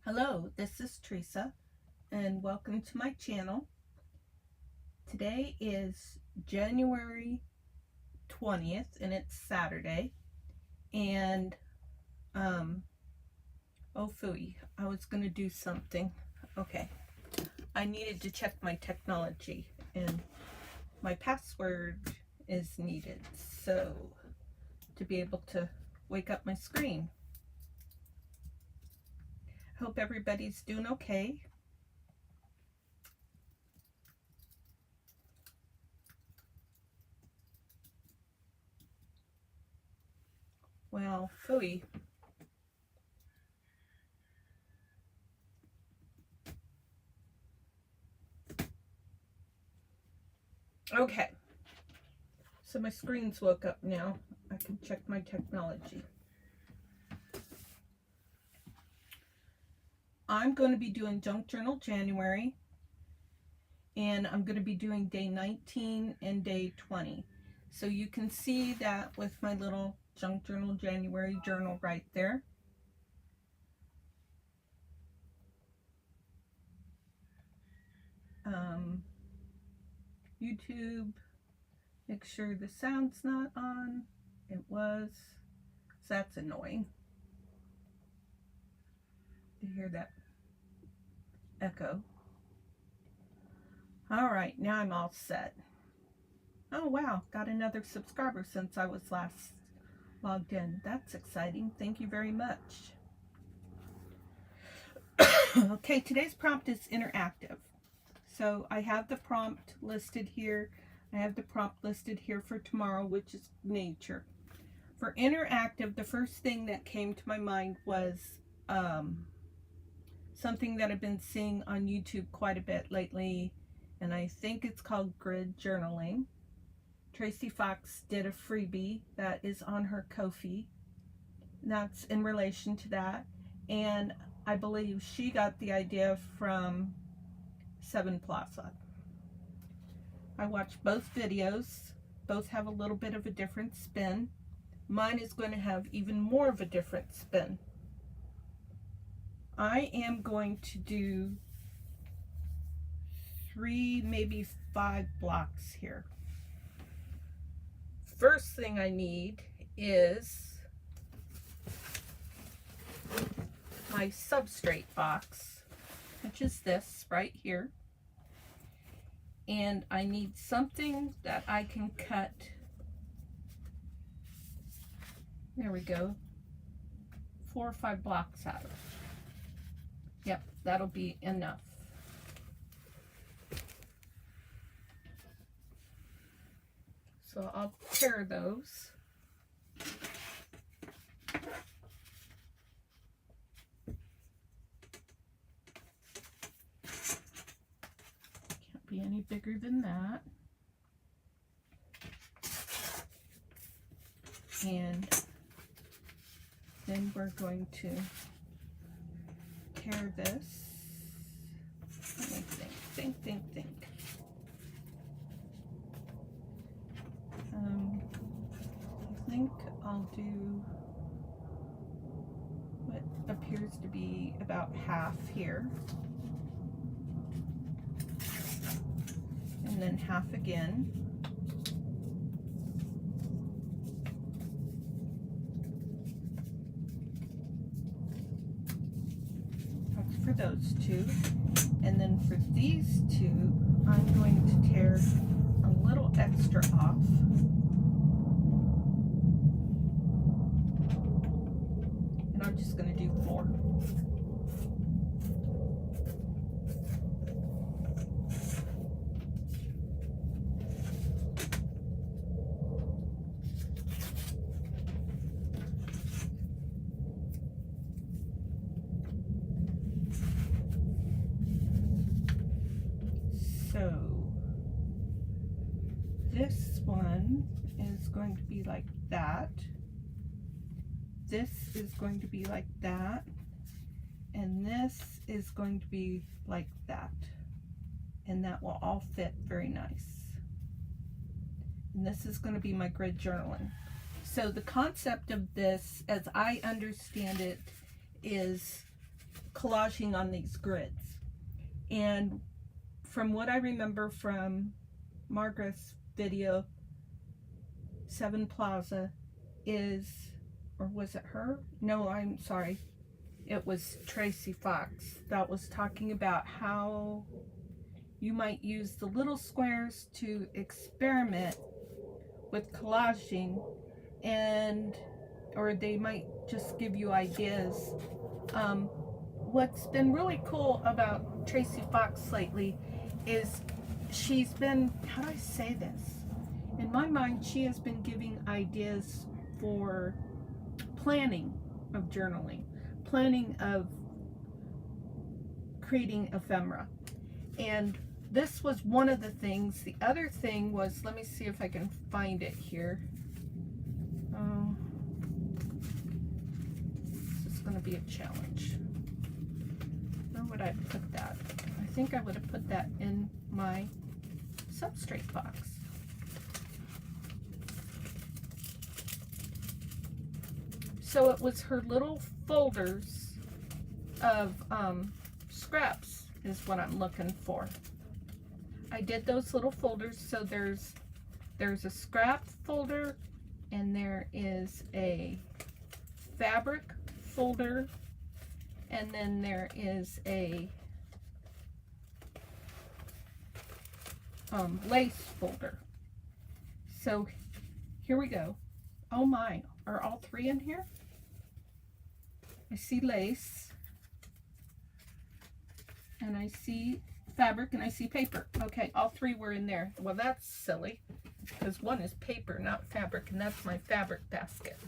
Hello, this is Teresa and welcome to my channel. Today is January 20th and it's Saturday, and oh phooey, I was gonna do something. Okay, I needed to check my technology and my password is needed, so to be able to wake up my screen. Hope everybody's doing okay. Well, phooey. Okay, so my screen's woke up now. I can check my technology. I'm going to be doing Junk Journal January, and I'm going to be doing day 19 and day 20. So you can see that with my little Junk Journal January journal right there. YouTube, make sure the sound's not on. It was, so that's annoying. You hear that echo. All right, now I'm all set. Oh wow, got another subscriber since I was last logged in. That's exciting. Thank you very much. Okay, today's prompt is interactive. So I have the prompt listed here. I have the prompt listed here for tomorrow, which is nature. For interactive, the first thing that came to my mind was something that I've been seeing on YouTube quite a bit lately, and I think it's called grid journaling. Tracy Fox did a freebie that is on her Ko-fi. That's in relation to that, and I believe she got the idea from Seven Plaza. I watched both videos. Both have a little bit of a different spin. Mine is going to have even more of a different spin. I am going to do 3, maybe 5 blocks here. First thing I need is my substrate box, which is this right here. And I need something that I can cut, there we go, 4 or 5 blocks out of. Yep, that'll be enough. So I'll tear those. Can't be any bigger than that. And then we're going to tear this. Let me think. I think I'll do what appears to be about half here, and then half again. That's for those two. And then for these two, I'm going to tear a little extra off. And I'm just going to do 4. So this one is going to be like that. This is going to be like that. And this is going to be like that. And that will all fit very nice. And this is going to be my grid journaling. So the concept of this, as I understand it, is collaging on these grids. And from what I remember from Margaret's video, Seven Plaza, is, or was it her? No, I'm sorry. It was Tracy Fox that was talking about how you might use the little squares to experiment with collaging, and or they might just give you ideas. What's been really cool about Tracy Fox lately is she's been, how do I say this? In my mind, she has been giving ideas for planning of journaling, planning of creating ephemera. And this was one of the things. The other thing was, let me see if I can find it here. This is going to be a challenge. Where would I put that? I think I would have put that in my substrate box. So it was her little folders of scraps is what I'm looking for. I did those little folders. So there's a scrap folder, and there is a fabric folder, and then there is a lace folder. So here we go. Oh my, are all three in here? I see lace, and I see fabric, and I see paper. Okay, all three were in there. Well, that's silly, because one is paper, not fabric, and that's my fabric basket.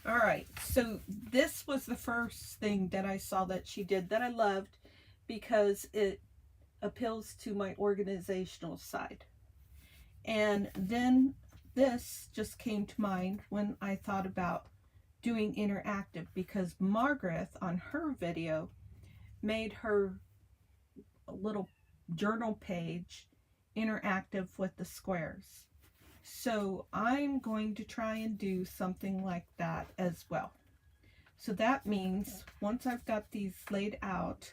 All right, so this was the first thing that I saw that she did that I loved, because it appeals to my organizational side. And then this just came to mind when I thought about doing interactive, because Margaret on her video made her little journal page interactive with the squares. So I'm going to try and do something like that as well. So that means once I've got these laid out,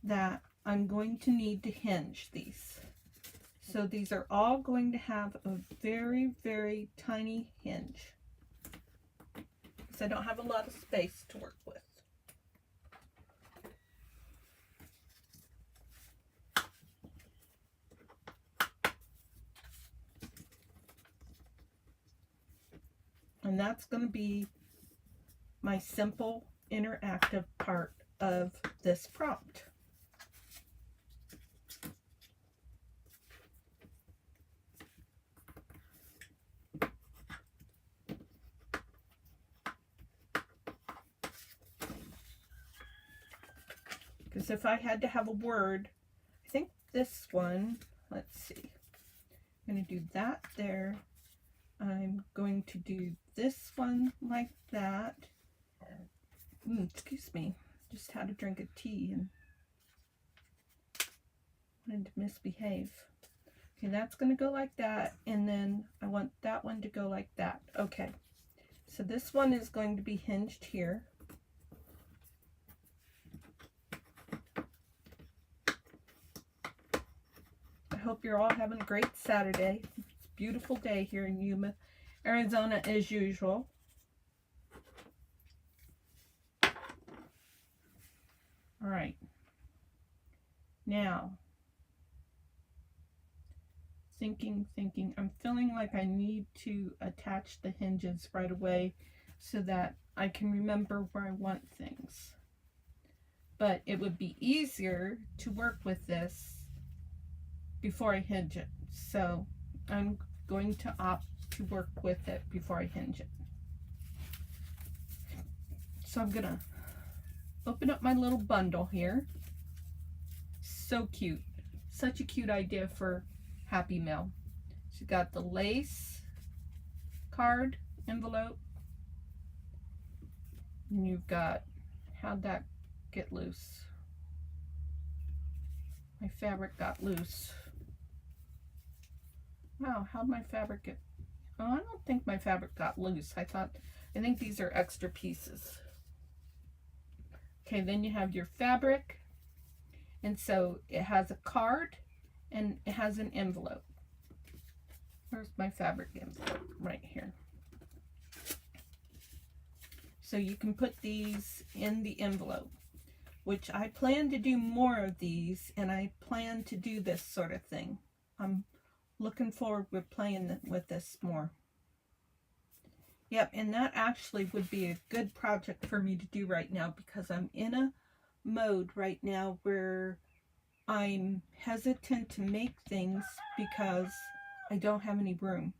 that I'm going to need to hinge these. So these are all going to have a very, very tiny hinge, because I don't have a lot of space to work with. And that's going to be my simple interactive part of this prompt. Because if I had to have a word, I think this one, let's see, I'm going to do that there. I'm going to do this one like that. Excuse me, just had a drink of tea and wanted to misbehave. Okay, that's going to go like that, and then I want that one to go like that. Okay, so this one is going to be hinged here. I hope you're all having a great Saturday. It's a beautiful day here in Yuma, Arizona, as usual. All right. Now, thinking. I'm feeling like I need to attach the hinges right away so that I can remember where I want things. But it would be easier to work with this before I hinge it. So I'm going to opt to work with it before I hinge it. So I'm gonna open up my little bundle here. So cute. Such a cute idea for Happy Mail. So you got the lace card envelope. And you've got, how'd that get loose? My fabric got loose. Wow, how'd my fabric get, Oh, I don't think my fabric got loose. I think these are extra pieces. Okay, then you have your fabric. And so it has a card and it has an envelope. Where's my fabric envelope? Right here. So you can put these in the envelope, which I plan to do more of these, and I plan to do this sort of thing. I'm looking forward to playing with this more. Yep, and that actually would be a good project for me to do right now, because I'm in a mode right now where I'm hesitant to make things because I don't have any room.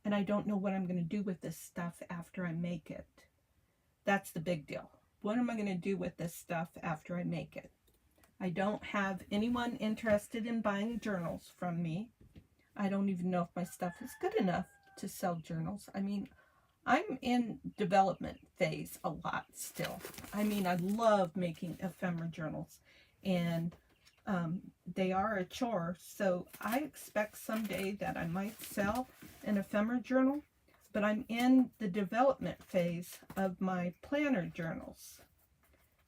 And I don't know what I'm going to do with this stuff after I make it. That's the big deal. What am I going to do with this stuff after I make it? I don't have anyone interested in buying journals from me. I don't even know if my stuff is good enough to sell journals. I mean, I'm in development phase a lot still. I mean, I love making ephemera journals, and they are a chore. So I expect someday that I might sell an ephemera journal, but I'm in the development phase of my planner journals.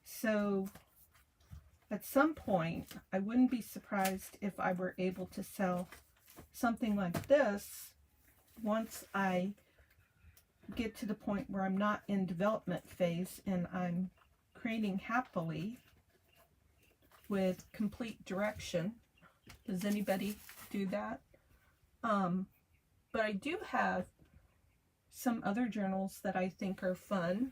So at some point, I wouldn't be surprised if I were able to sell something like this once I get to the point where I'm not in development phase and I'm creating happily with complete direction. Does anybody do that? But I do have some other journals that I think are fun.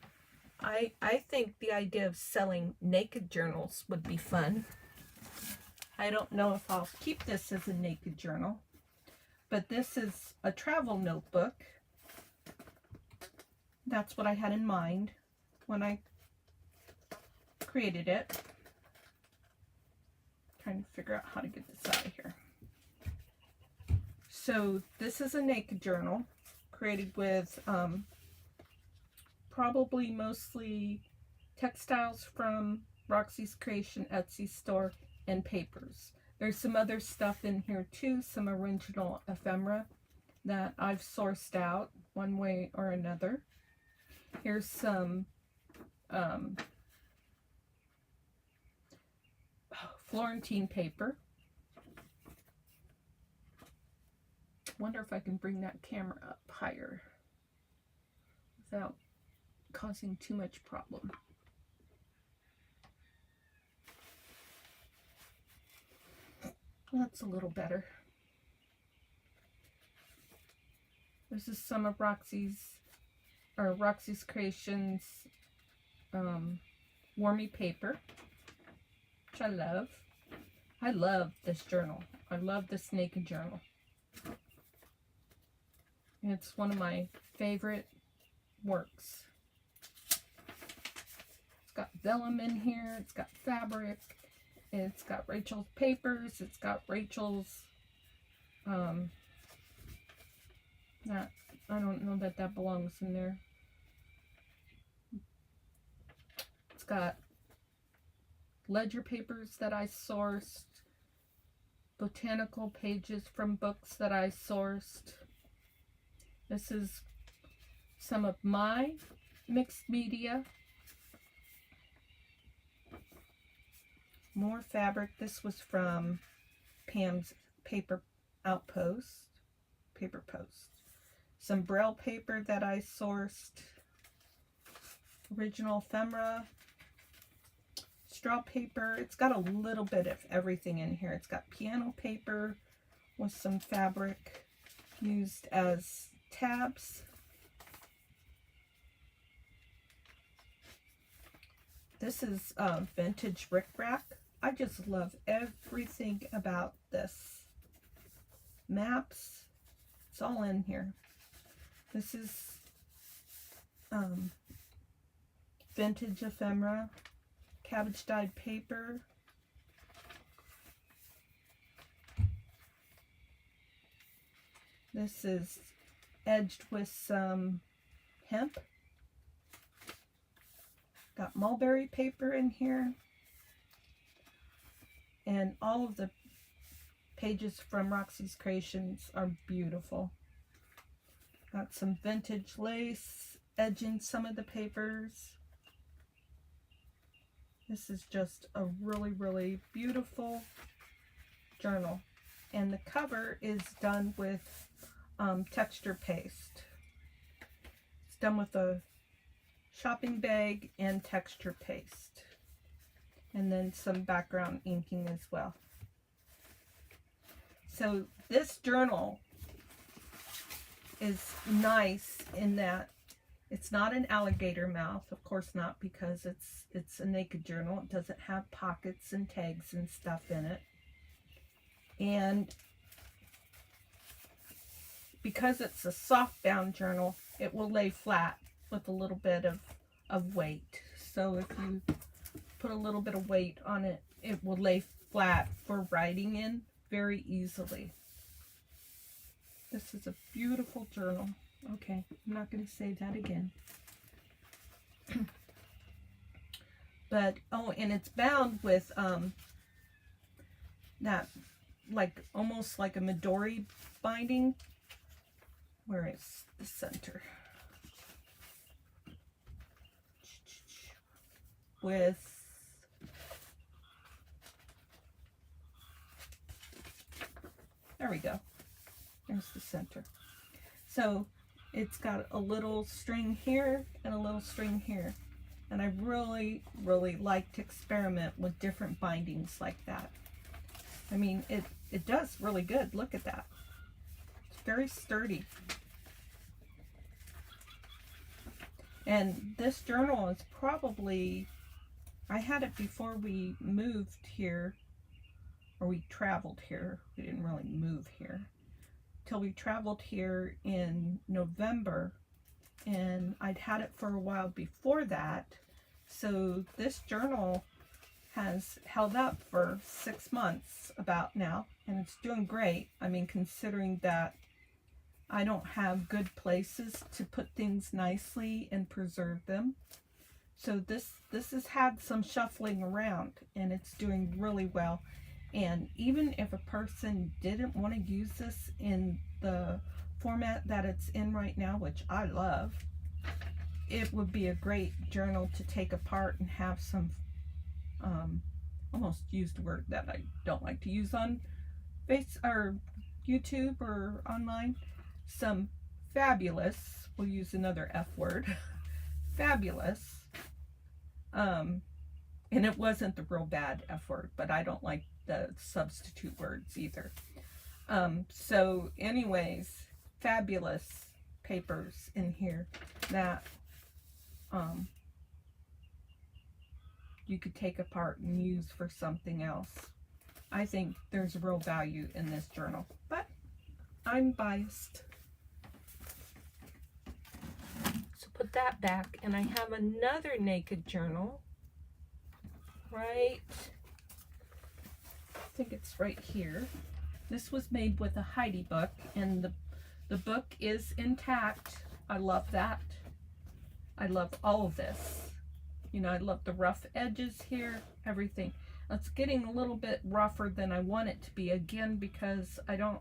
I think the idea of selling naked journals would be fun. I don't know if I'll keep this as a naked journal, but this is a travel notebook. That's what I had in mind when I created it. Trying to figure out how to get this out of here. So this is a naked journal created with probably mostly textiles from Roxy's Creation Etsy store and papers. There's some other stuff in here too, some original ephemera that I've sourced out one way or another. Here's some Florentine paper. Wonder if I can bring that camera up higher without causing too much problem. That's a little better. This is some of Roxy's Creations Warmy paper, which I love. I love this journal. I love this naked journal. It's one of my favorite works. It's got vellum in here. It's got fabric. It's got Rachel's papers. It's got Rachel's that I don't know that belongs in there. It's got ledger papers that I sourced, botanical pages from books that I sourced. This is some of my mixed media. More fabric. This was from Pam's Paper Outpost, Paper Post. Some Braille paper that I sourced. Original ephemera. Straw paper. It's got a little bit of everything in here. It's got piano paper with some fabric used as tabs. This is vintage rickrack. I just love everything about this. Maps. It's all in here. This is vintage ephemera. Cabbage dyed paper. This is edged with some hemp. Got mulberry paper in here. And all of the pages from Roxy's Creations are beautiful. Got some vintage lace edging some of the papers. This is just a really, really beautiful journal. And the cover is done with texture paste. It's done with a shopping bag and texture paste. And then some background inking as well. So this journal is nice in that it's not an alligator mouth, of course not, because it's a naked journal. It doesn't have pockets and tags and stuff in it. And because it's a soft bound journal, it will lay flat with a little bit of weight. So if you put a little bit of weight on it, it will lay flat for writing in very easily. This is a beautiful journal. Okay, I'm not going to say that again. But, oh, and it's bound with that, like, almost like a Midori binding. Where is the center? With there we go. There's the center. So it's got a little string here and a little string here. And I really, really like to experiment with different bindings like that. I mean, it does really good. Look at that. It's very sturdy. And this journal is probably, I had it before we moved here, or we traveled here. We didn't really move here till we traveled here in November, and I'd had it for a while before that. So this journal has held up for 6 months about now, and it's doing great. I mean, considering that I don't have good places to put things nicely and preserve them. So this has had some shuffling around, and it's doing really well. And even if a person didn't want to use this in the format that it's in right now, which I love, it would be a great journal to take apart and have some, almost used a word that I don't like to use on YouTube or online, some fabulous, we'll use another F word, fabulous, and it wasn't the real bad F word, but I don't like the substitute words either. So anyways, fabulous papers in here that you could take apart and use for something else. I think there's real value in this journal, but I'm biased. So put that back, and I have another naked journal, right? I think it's right here. This was made with a Heidi book, and the book is intact. I love that. I love all of this. You know, I love the rough edges here, everything. It's getting a little bit rougher than I want it to be, again, because I don't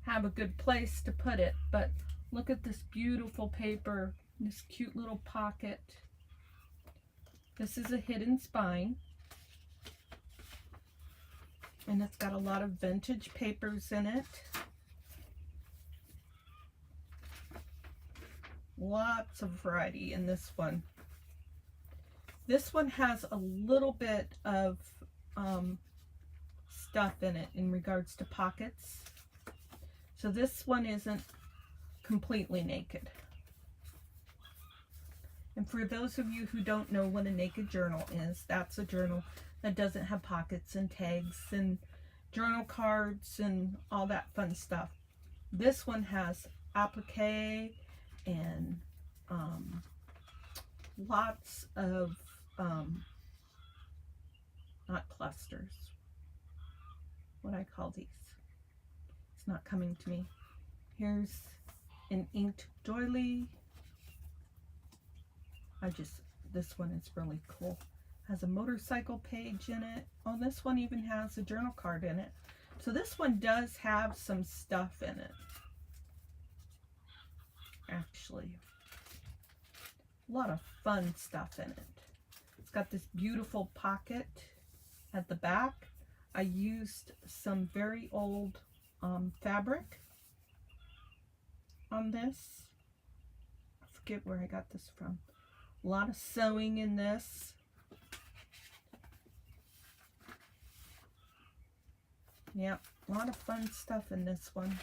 have a good place to put it. But look at this beautiful paper, this cute little pocket. This is a hidden spine. And it's got a lot of vintage papers in it. Lots of variety in this one. This one has a little bit of stuff in it in regards to pockets. So this one isn't completely naked. And for those of you who don't know what a naked journal is, that's a journal that doesn't have pockets and tags and journal cards and all that fun stuff. This one has applique and lots of not clusters. What I call these? It's not coming to me. Here's an inked doily. This one is really cool. Has a motorcycle page in it. Oh, this one even has a journal card in it. So this one does have some stuff in it. actually. A lot of fun stuff in it. It's got this beautiful pocket at the back. I used some very old fabric on this. I forget where I got this from. A lot of sewing in this. Yeah, a lot of fun stuff in this one.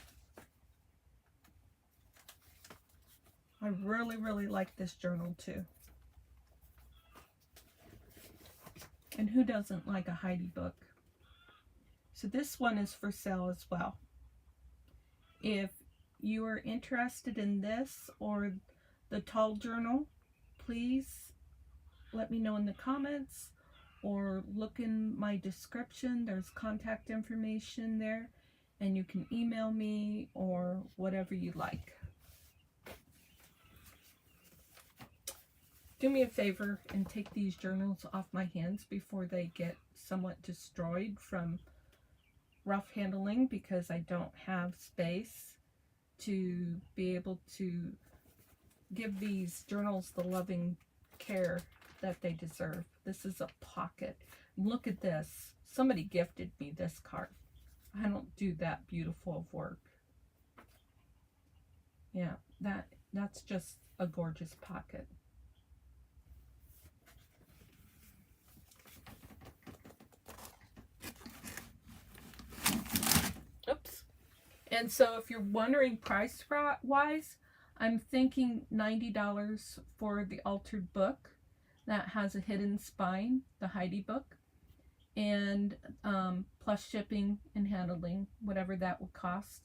I really, really like this journal too. And who doesn't like a Heidi book? So this one is for sale as well. If you are interested in this or the tall journal, please let me know in the comments or look in my description. There's contact information there, and you can email me or whatever you like. Do me a favor and take these journals off my hands before they get somewhat destroyed from rough handling, because I don't have space to be able to give these journals the loving care that they deserve. This is a pocket. Look at this. Somebody gifted me this card. I don't do that beautiful of work. Yeah, that's just a gorgeous pocket. Oops. And so if you're wondering price-wise, I'm thinking $90 for the altered book that has a hidden spine, the Heidi book, and plus shipping and handling, whatever that would cost.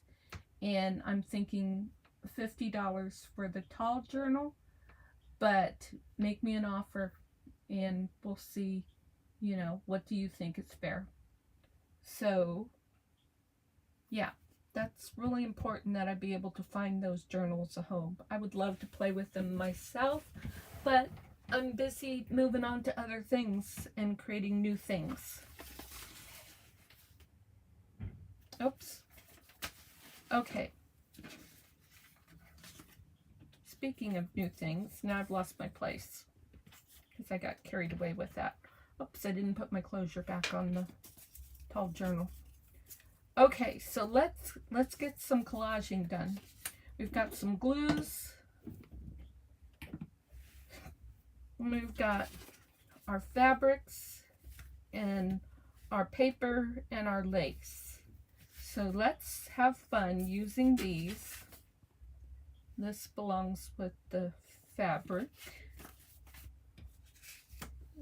And I'm thinking $50 for the tall journal, but make me an offer and we'll see, you know, what do you think is fair. So yeah, that's really important that I be able to find those journals a home. I would love to play with them myself, but I'm busy moving on to other things and creating new things. Oops. Okay. Speaking of new things, now I've lost my place because I got carried away with that. Oops, I didn't put my closure back on the tall journal. Okay, so let's get some collaging done. We've got some glues. We've got our fabrics and our paper and our lace. So let's have fun using these. This belongs with the fabric.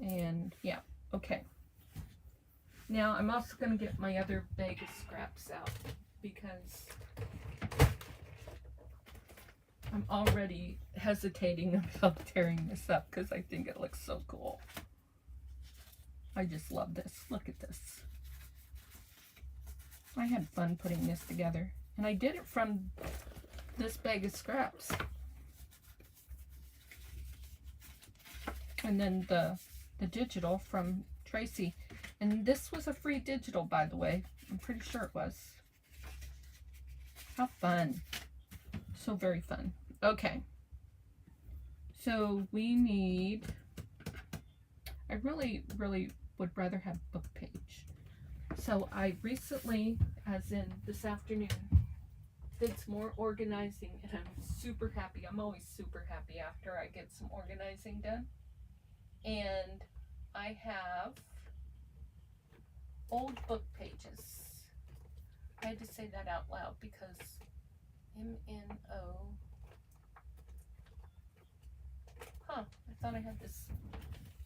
And yeah, okay. Now I'm also going to get my other bag of scraps out because I'm already hesitating about tearing this up because I think it looks so cool. I just love this. Look at this. I had fun putting this together, and I did it from this bag of scraps. And then the digital from Tracy. And this was a free digital, by the way. I'm pretty sure it was. How fun. So very fun. Okay. So we need, I really, really would rather have book page. So I recently, as in this afternoon, did some more organizing, and I'm super happy. I'm always super happy after I get some organizing done. And I have old book pages. I had to say that out loud because M-N-O. Huh, I thought I had this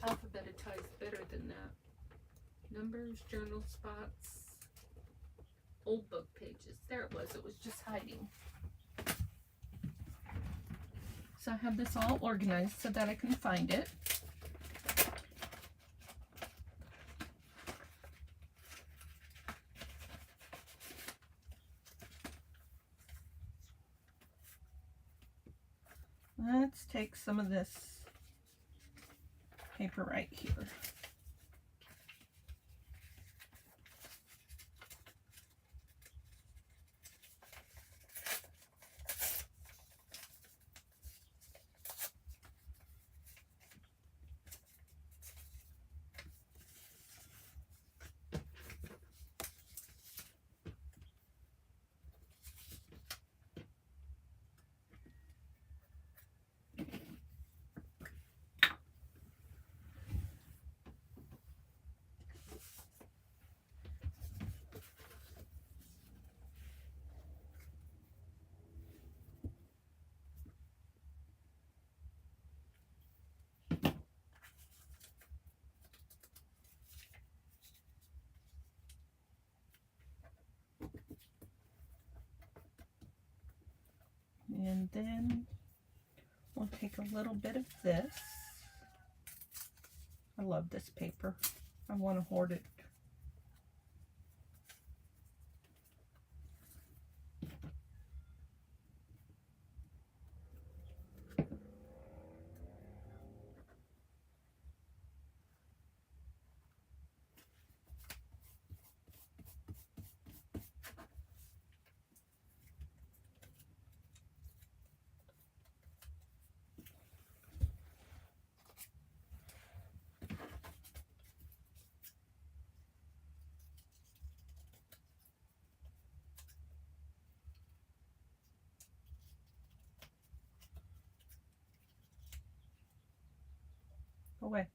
alphabetized better than that. Numbers, journal spots, old book pages. There it was just hiding. So I have this all organized so that I can find it. Let's take some of this paper right here. And then we'll take a little bit of this. I love this paper. I want to hoard it. Away.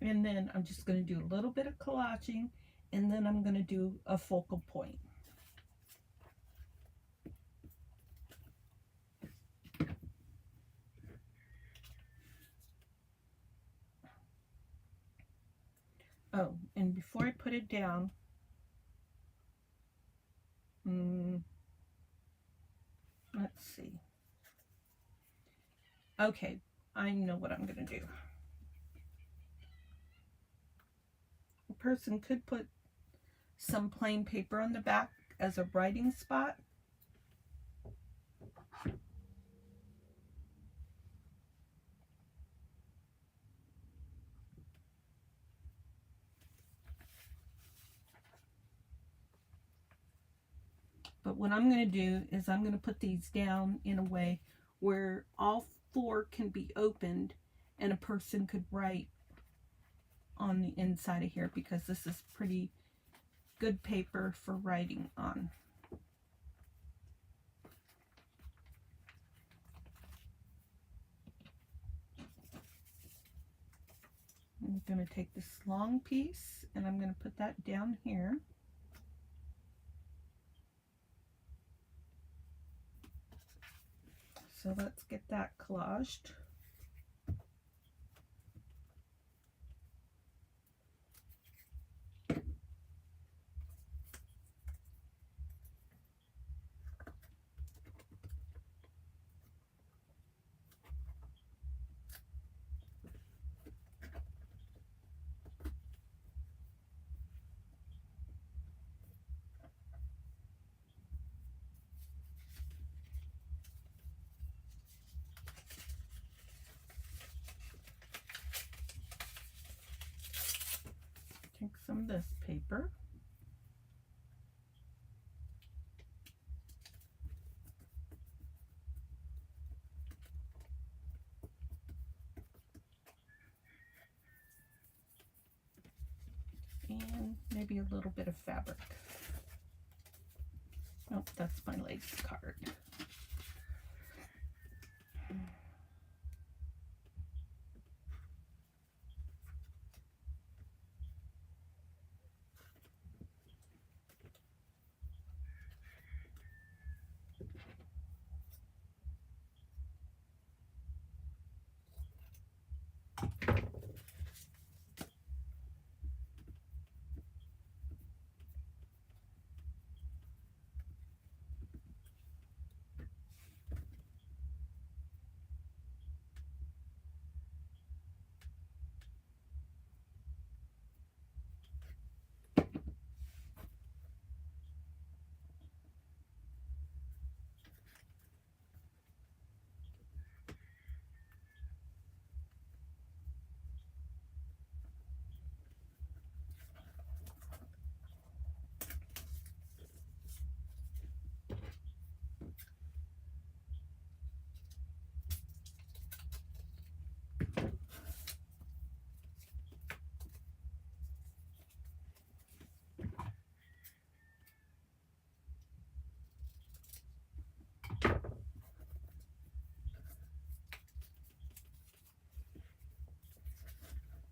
And then I'm just going to do a little bit of collaging, and then I'm going to do a focal point. Oh, and before I put it down, let's see. Okay, I know what I'm going to do. A person could put some plain paper on the back as a writing spot. But what I'm going to do is I'm going to put these down in a way where all four can be opened and a person could write on the inside of here, because this is pretty good paper for writing on. I'm going to take this long piece and I'm going to put that down here. So let's get that collaged. Take some of this paper. And maybe a little bit of fabric. Oh, that's my lace card.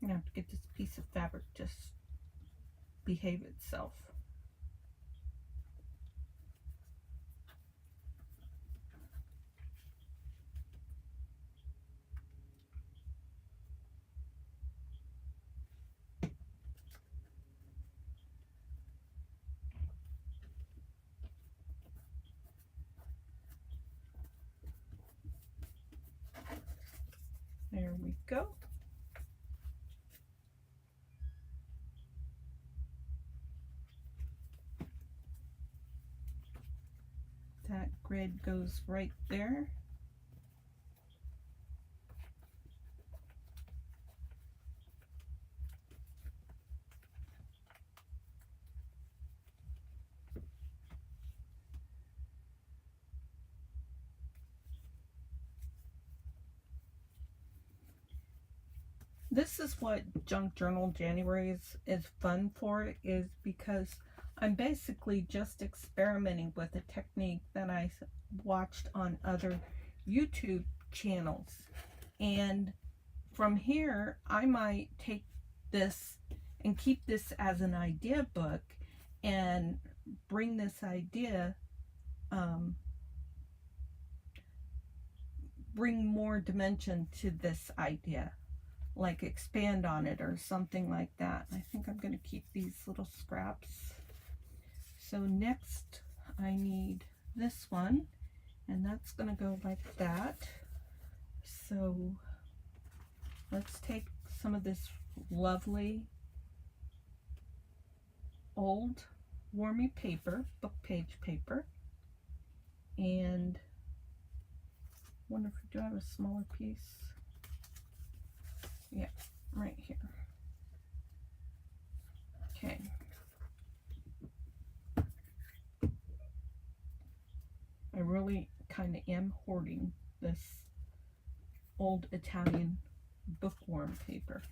I have to get this piece of fabric just behave itself. we go. That grid goes right there. This is what Junk Journal January is fun for, is because I'm basically just experimenting with a technique that I watched on other YouTube channels. And from here, I might take this and keep this as an idea book and bring this idea, bring more dimension to this idea, like expand on it or something like that. I think I'm going to keep these little scraps. So next I need this one, and that's going to go like that. So let's take some of this lovely old Warmy paper, book page paper, and wonder if do I have a smaller piece? Yeah, right here. Okay. I really kind of am hoarding this old Italian bookworm paper.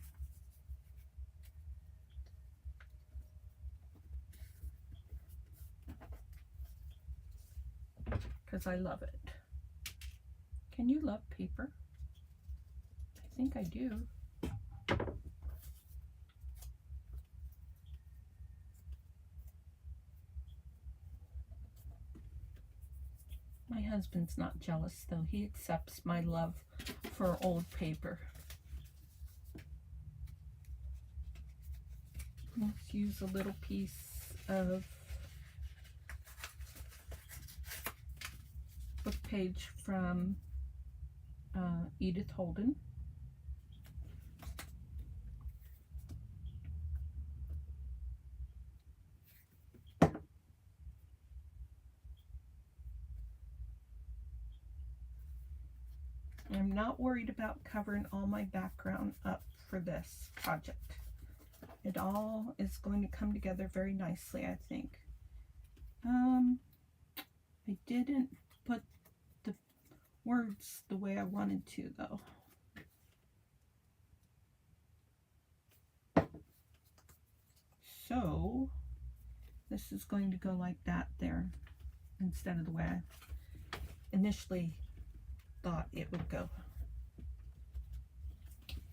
Because I love it. Can you love paper? I think I do. My husband's not jealous though. He accepts my love for old paper. Let's use a little piece of book page from Edith Holden. I'm not worried about covering all my background up for this project. It all is going to come together very nicely, I think. I didn't put the words the way I wanted to, though. So this is going to go like that there, instead of the way I initially thought it would go.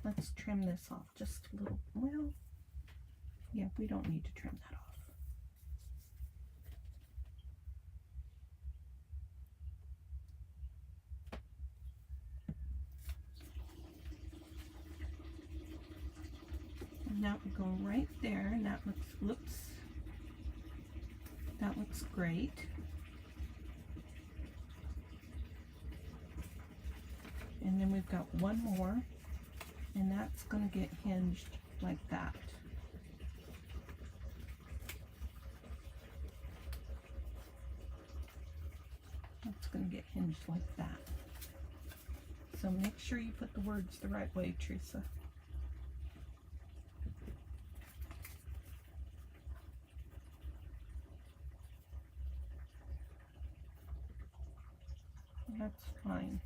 Let's trim this off just a little. Well, yeah, we don't need to trim that off. And that would go right there, and that looks, whoops, that looks great. And then we've got one more, and that's going to get hinged like that. That's going to get hinged like that. So make sure you put the words the right way, Teresa. That's fine.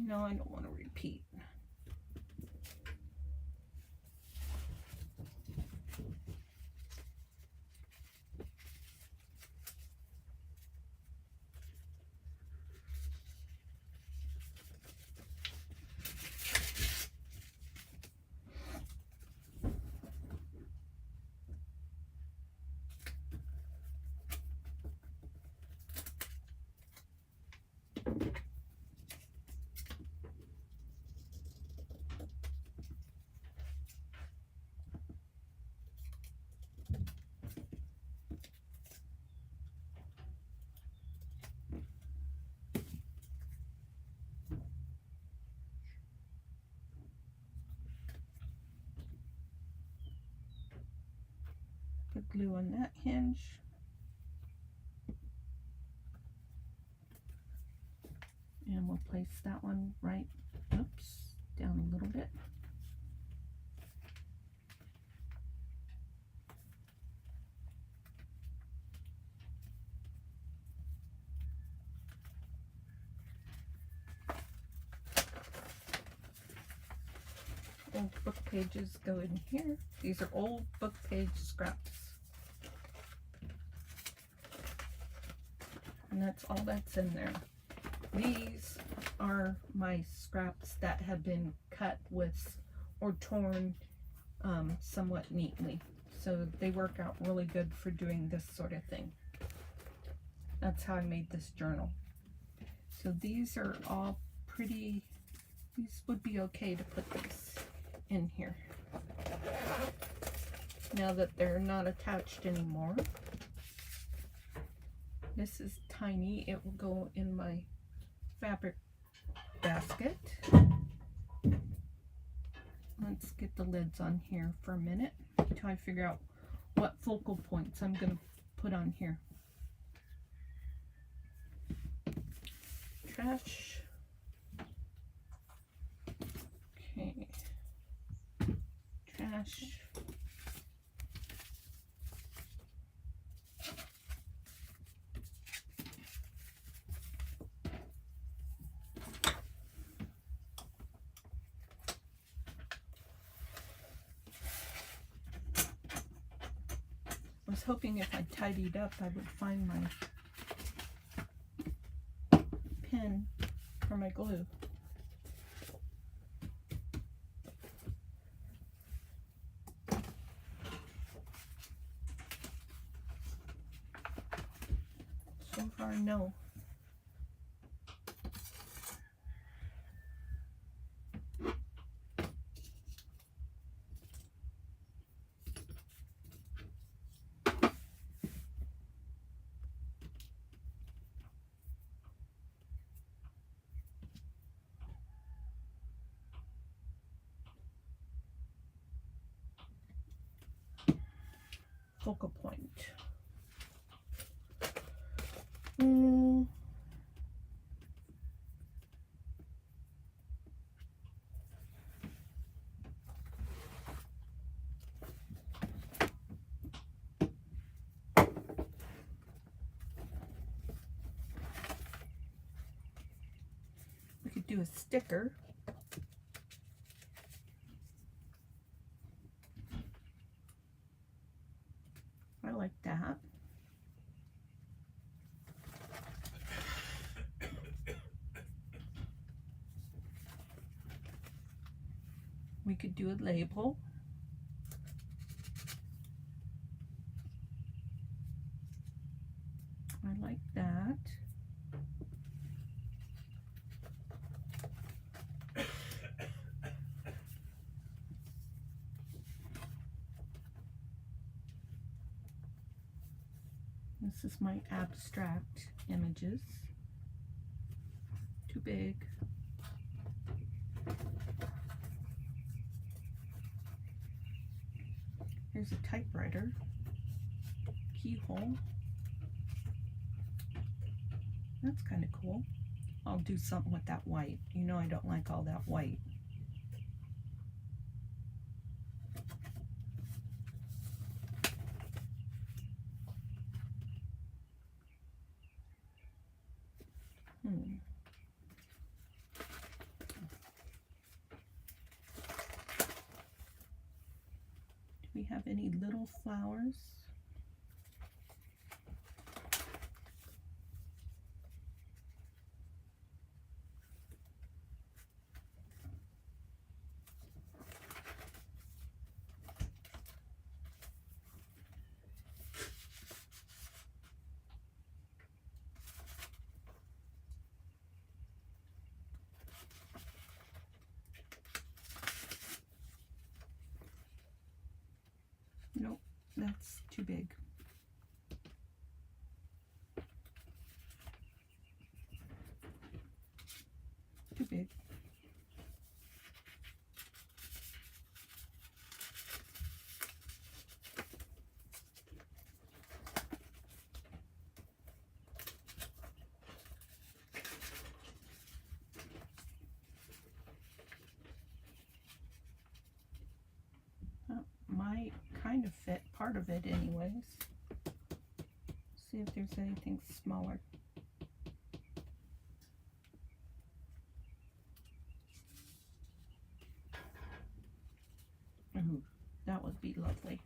No, I don't want to repeat. glue on that hinge. And we'll place that one right, oops, down a little bit. Old book pages go in here. These are old book page scraps. And that's all that's in there. These are my scraps that have been cut with or torn somewhat neatly. So they work out really good for doing this sort of thing. That's how I made this journal. So these are all pretty, these would be okay to put these in here. Now that they're not attached anymore. This is tiny. It will go in my fabric basket. Let's get the lids on here for a minute until I figure out what focal points I'm going to put on here. Trash. Okay. Trash. I was hoping if I tidied up I would find my pen for my glue. So far, no. Focal point. We could do a sticker. I like that. We could do a label. I like that. This is my abstract images. Too big. Here's a typewriter, keyhole. That's kind of cool. I'll do something with that white. You know I don't like all that white. Do we have any little flowers? Nope, that's too big. Too big. might kind of fit part of it anyways. See if there's anything smaller. Ooh, that would be lovely.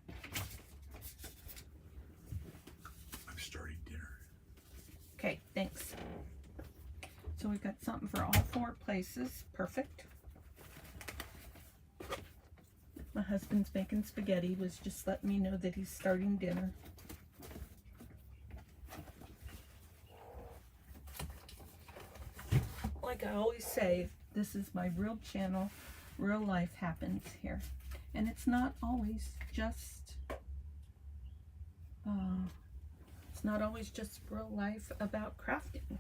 I'm starting dinner. Okay, thanks. So we've got something for all 4 places. Perfect. My husband's making spaghetti, was just letting me know that he's starting dinner. Like I always say, this is my real channel. Real life happens here. And it's not always just real life about crafting.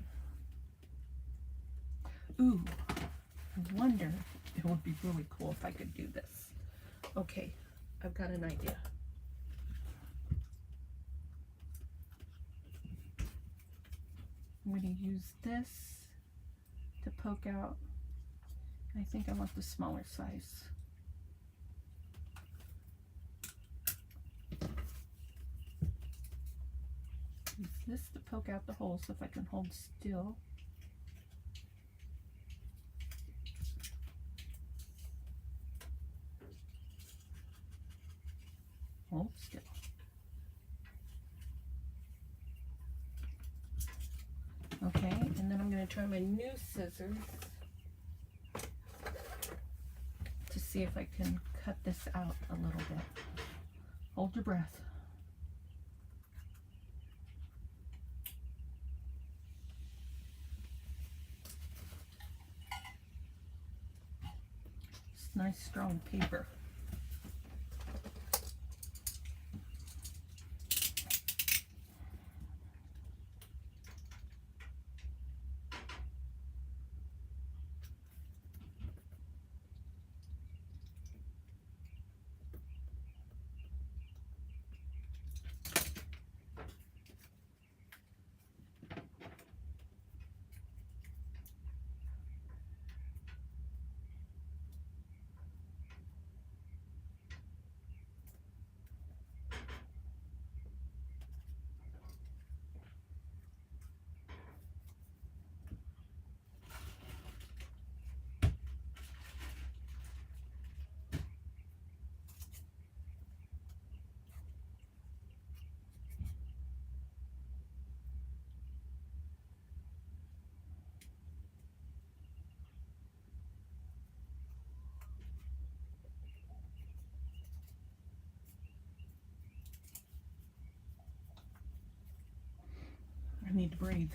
Ooh, I wonder, it would be really cool if I could do this. Okay, I've got an idea. I'm going to use this to poke out. I think I want the smaller size. Use this to poke out the holes so if I can hold still. Hold still. Okay, and then I'm going to try my new scissors to see if I can cut this out a little bit. Hold your breath. It's nice strong paper. I need to breathe.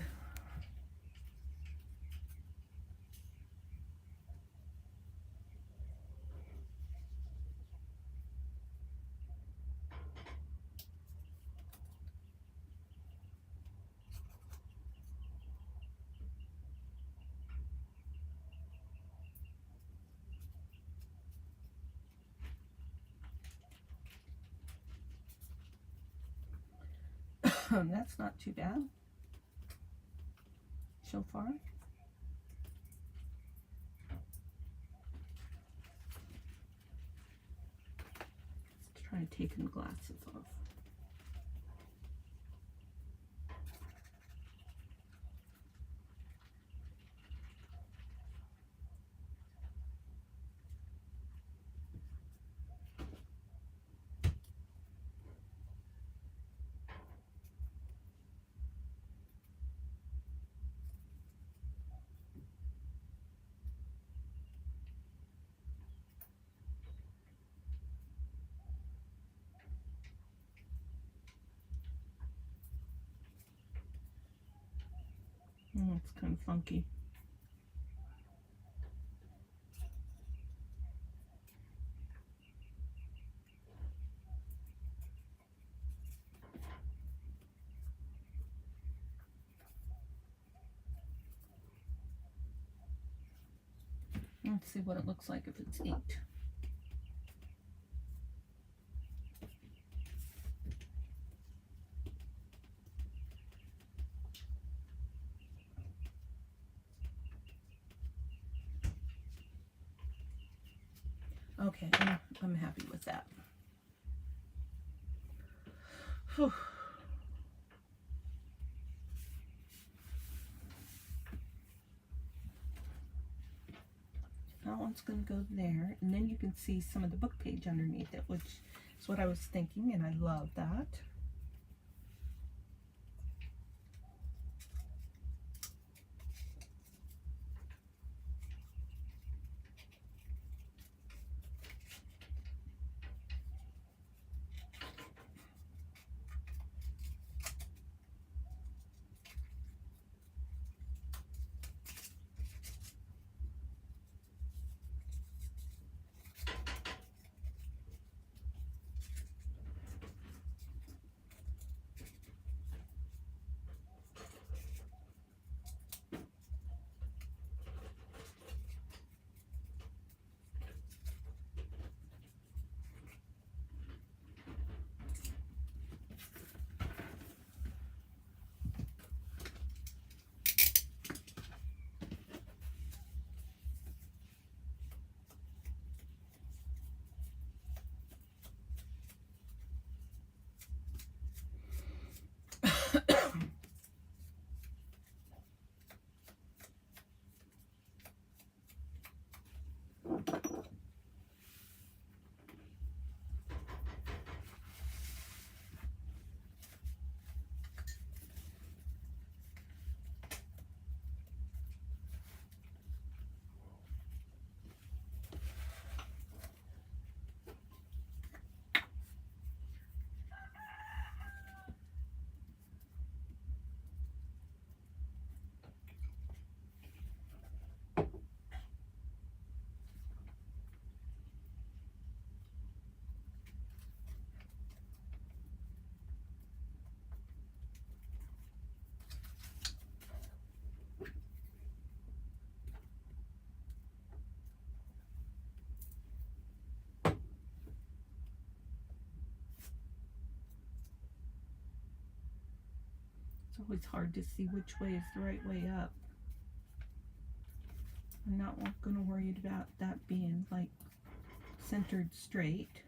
That's not too bad so far. Let's try taking the glasses off. Oh, it's kind of funky. Let's see what it looks like if it's inked. Okay, I'm happy with that. Whew. That one's going to go there, and then you can see some of the book page underneath it, which is what I was thinking, and I love that. It's always hard to see which way is the right way up. I'm not going to worry about that being like centered straight.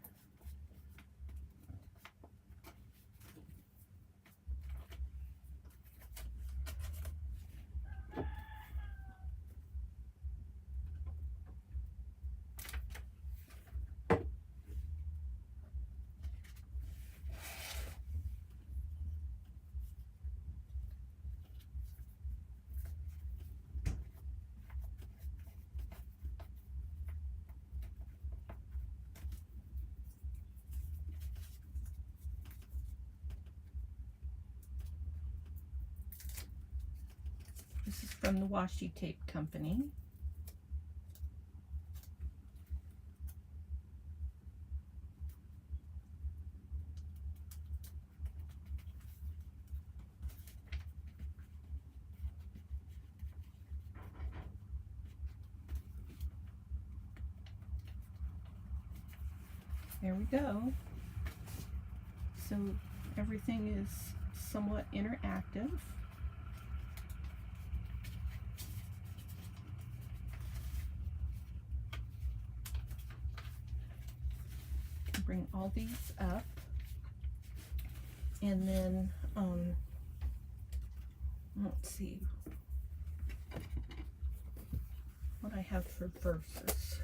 This is from the washi tape company. There we go. So everything is somewhat interactive. Bring all these up, and then let's see what I have for verses.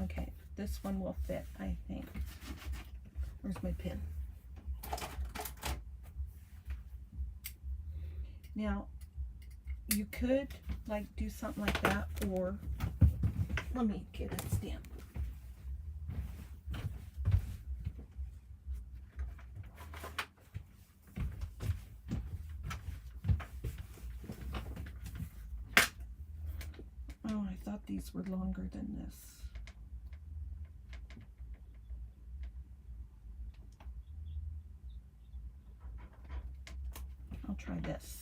Okay, this one will fit, I think. Where's my pen? Now, you could like do something like that, or let me get a stamp. Oh, I thought these were longer than this. I'll try this.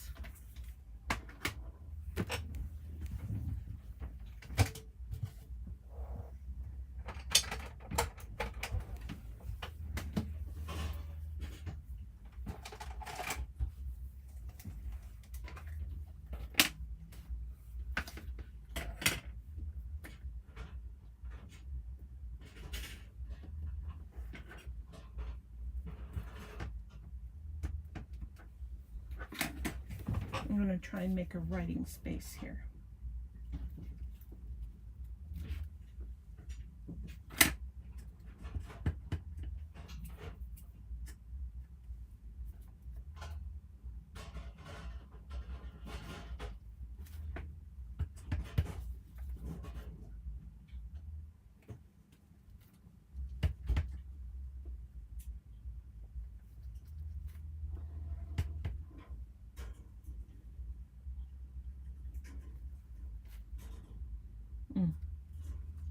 going to try and make a writing space here.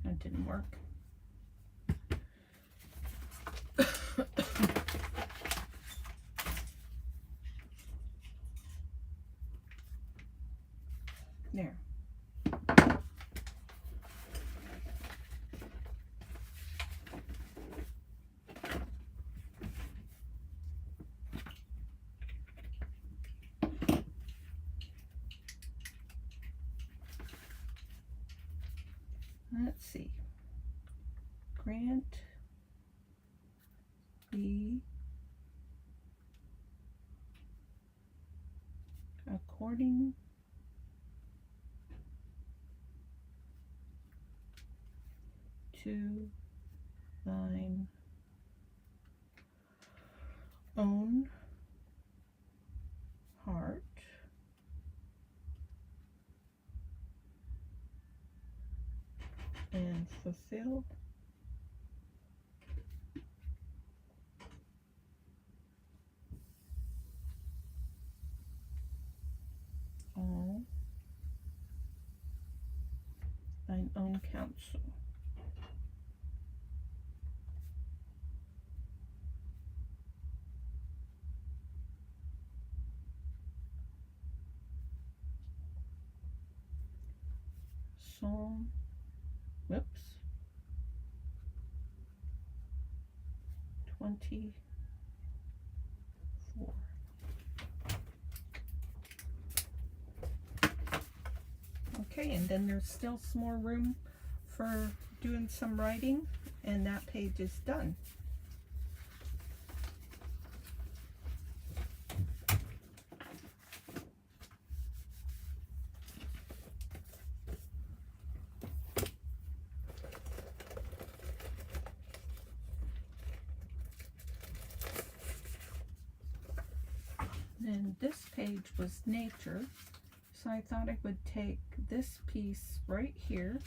That didn't work. There. Let's see. Grant B according to thine own heart and fulfill all thine own counsel. Psalm, whoops, 24. Okay, and then there's still some more room for doing some writing, and that page is done. And this page was nature, so I thought I would take this piece right here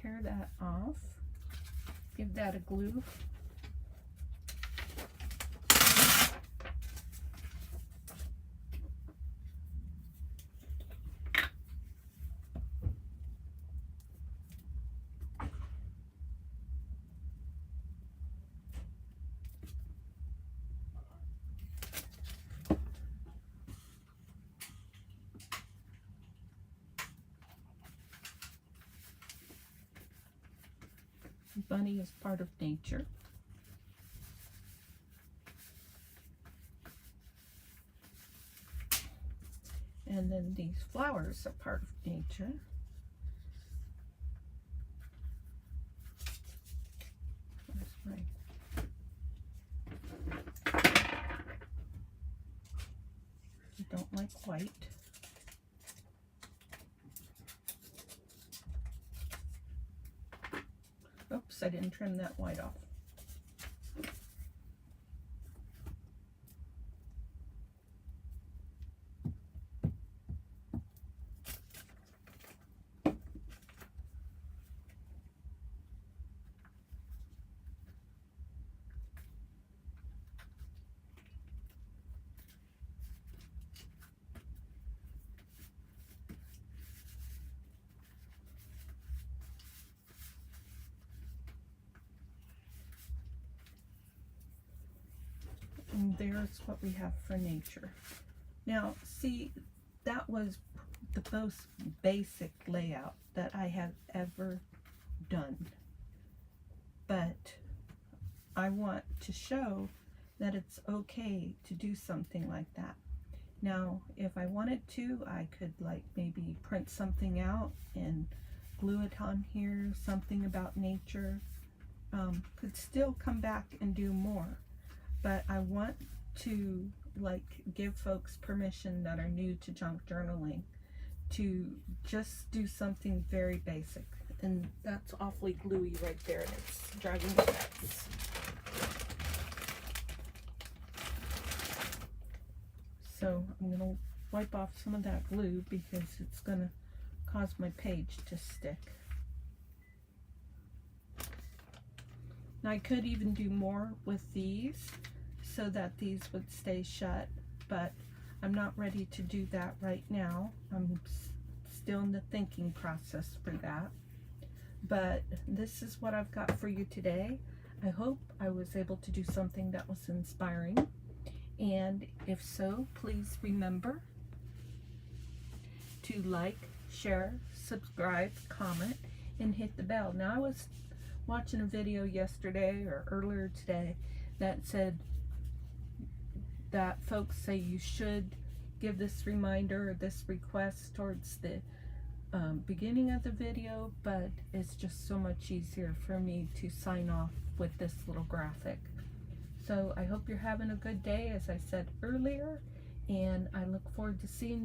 tear that off, give that a glue, bunny is part of nature. And then these flowers are part of nature. Where's my... I don't like white. Oops, I didn't trim that white off. And there's what we have for nature. Now, see, that was the most basic layout that I have ever done. But I want to show that it's okay to do something like that. Now, if I wanted to, I could like maybe print something out and glue it on here, something about nature. could still come back and do more, but I want to like give folks permission that are new to junk journaling to just do something very basic. And that's awfully gluey right there, and it's driving me nuts. So I'm gonna wipe off some of that glue because it's gonna cause my page to stick. Now I could even do more with these so that these would stay shut, but I'm not ready to do that right now. I'm still in the thinking process for that. But this is what I've got for you today. I hope I was able to do something that was inspiring. And if so, please remember to like, share, subscribe, comment, and hit the bell. Now I was watching a video yesterday or earlier today that said that folks say you should give this reminder or this request towards the beginning of the video, but it's just so much easier for me to sign off with this little graphic. So I hope you're having a good day, as I said earlier, and I look forward to seeing you